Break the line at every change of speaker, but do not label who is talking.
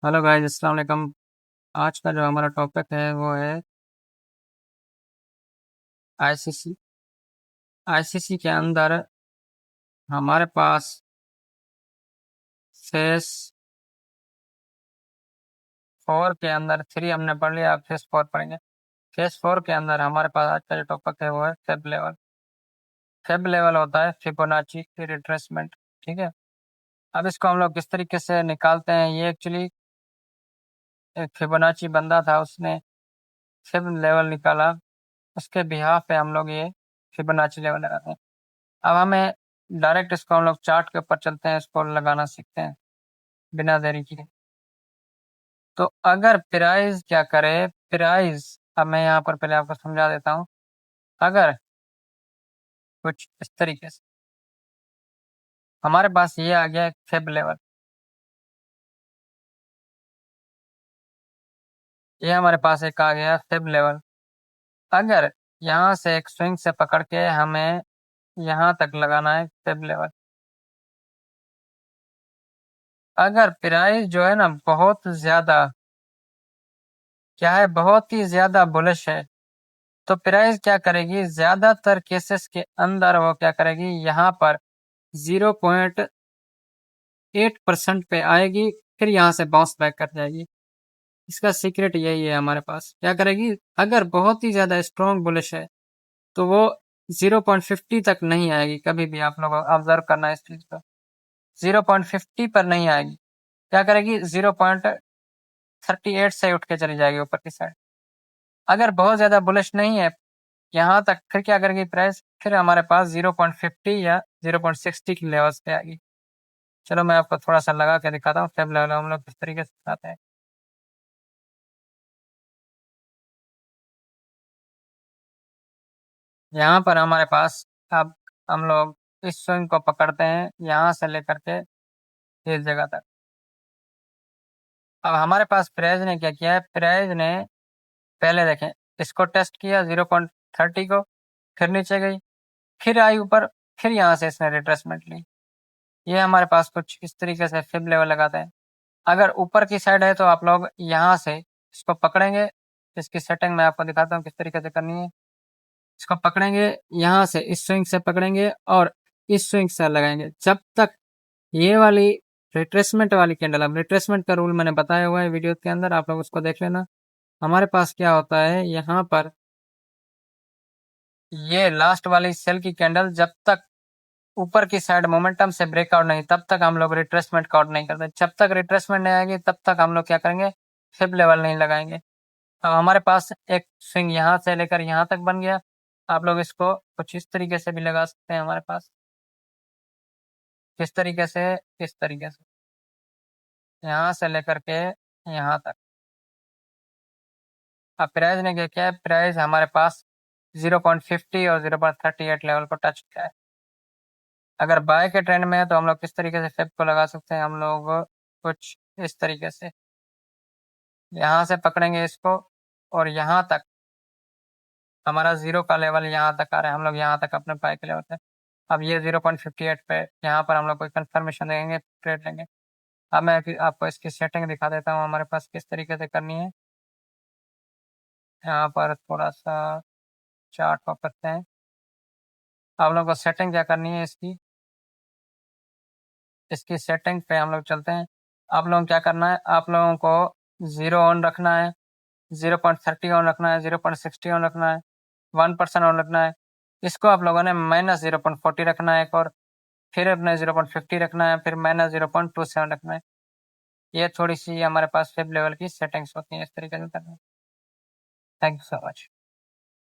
Hello guys, अस्सलाम वालेकुम। आज का जो हमारा टॉपिक है वो है आईसीसी। आईसीसी के अंदर हमारे पास फेस फोर के अंदर थ्री हमने पढ़ लिया, अब फेस फोर पढ़ेंगे। फेस फोर के अंदर हमारे पास आज का जो टॉपिक है वो है फेब लेवल। फेब लेवल होता है फिबोनाची की रिट्रेसमेंट। ठीक है। अब इसको हम लोग किस तरीके से निकालते हैं, ये एक्चुअली एक फिबोनाची बंदा था, उसने फेब लेवल निकाला। उसके बिहाफ पे हम लोग ये फिबोनाची लेवल लगाते हैं। अब हमें डायरेक्ट इसको हम लोग चार्ट के ऊपर चलते हैं, इसको लगाना सीखते हैं बिना देरी किए। तो अगर प्राइस क्या करे, प्राइस अब मैं यहाँ पर पहले आपको समझा देता हूँ। अगर कुछ इस तरीके से हमारे पास ये आ गया फेब लेवल, ये हमारे पास एक आ गया फेब लेवल। अगर यहाँ से एक स्विंग से पकड़ के हमें यहाँ तक लगाना है फेब लेवल। अगर प्राइस जो है ना बहुत ज्यादा क्या है, बहुत ही ज्यादा बुलिश है, तो प्राइस क्या करेगी, ज्यादातर केसेस के अंदर वो क्या करेगी, यहाँ पर 0.8% पे आएगी, फिर यहाँ से बाउंस बैक कर जाएगी। इसका सीक्रेट यही है, हमारे पास क्या करेगी, अगर बहुत ही ज्यादा स्ट्रॉन्ग बुलिश है तो वो 0.50 तक नहीं आएगी। कभी भी आप लोग ऑब्जर्व करना इस चीज को, 0.50 पर नहीं आएगी। क्या करेगी, 0.38 से उठ के चली जाएगी ऊपर की साइड। अगर बहुत ज्यादा बुलिश नहीं है यहाँ तक, फिर क्या करेगी प्राइस, फिर हमारे पास 0.50 या 0.60 की लेवल्स पे आएगी। चलो मैं आपको थोड़ा सा लगा के दिखाता हूँ फेब लेवल हम लोग किस तरीके से आते हैं। यहाँ पर हमारे पास अब हम लोग इस स्विंग को पकड़ते हैं यहाँ से लेकर के इस जगह तक। अब हमारे पास प्रेज ने क्या किया है, प्रेज ने पहले देखें इसको टेस्ट किया 0.30 को, फिर नीचे गई, फिर आई ऊपर, फिर यहाँ से इसने रिट्रेसमेंट ली। ये हमारे पास कुछ इस तरीके से फिब लेवल लगाते हैं। अगर ऊपर की साइड है तो आप लोग यहाँ से इसको पकड़ेंगे। इसकी सेटिंग मैं आपको दिखाता हूँ किस तरीके से करनी है। इसको पकड़ेंगे, यहाँ से इस स्विंग से पकड़ेंगे और इस स्विंग से लगाएंगे जब तक ये वाली रिट्रेसमेंट वाली कैंडल। अब रिट्रेसमेंट का रूल मैंने बताया हुआ है वीडियो के अंदर, आप लोग उसको देख लेना। हमारे पास क्या होता है यहाँ पर, ये लास्ट वाली सेल की कैंडल जब तक ऊपर की साइड मोमेंटम से ब्रेकआउट नहीं, तब तक हम लोग रिट्रेसमेंट काउंट नहीं करते। जब तक रिट्रेसमेंट नहीं आएगी तब तक हम लोग क्या करेंगे, फिब लेवल नहीं लगाएंगे। अब हमारे पास एक स्विंग यहाँ से लेकर यहाँ तक बन गया। आप लोग इसको कुछ इस तरीके से भी लगा सकते हैं हमारे पास। किस तरीके से, किस तरीके से, यहाँ से लेकर के यहाँ तक। अब प्राइस ने क्या किया है, प्राइस हमारे पास 0.50 और 0.38 लेवल को टच किया है। अगर बाय के ट्रेंड में है तो हम लोग किस तरीके से फिब को लगा सकते हैं, हम लोग कुछ इस तरीके से यहाँ से पकड़ेंगे इसको और यहाँ तक हमारा जीरो का लेवल यहाँ तक आ रहा है, हम लोग यहाँ तक अपने बाय के लेवल से। अब ये 0.58 पे यहाँ पर हम लोग कोई कंफर्मेशन देंगे, ट्रेड लेंगे। अब मैं आपको इसकी सेटिंग दिखा देता हूँ हमारे पास किस तरीके से करनी है। यहाँ पर थोड़ा सा चार्ट को करते हैं। आप लोगों को सेटिंग क्या करनी है इसकी, इसकी सेटिंग पे हम लोग चलते हैं। आप लोगों को क्या करना है, आप लोगों को जीरो ऑन रखना है, 0.30 ऑन रखना है, 0.60 ऑन रखना है, 1% ऑन रखना है। इसको आप लोगों ने -0.40 रखना है एक और, फिर अपने 0.50 रखना है, फिर -0.27 रखना है। ये थोड़ी सी हमारे पास फिब लेवल की सेटिंग्स होती हैं, इस तरीके से करना है। Thank you so much.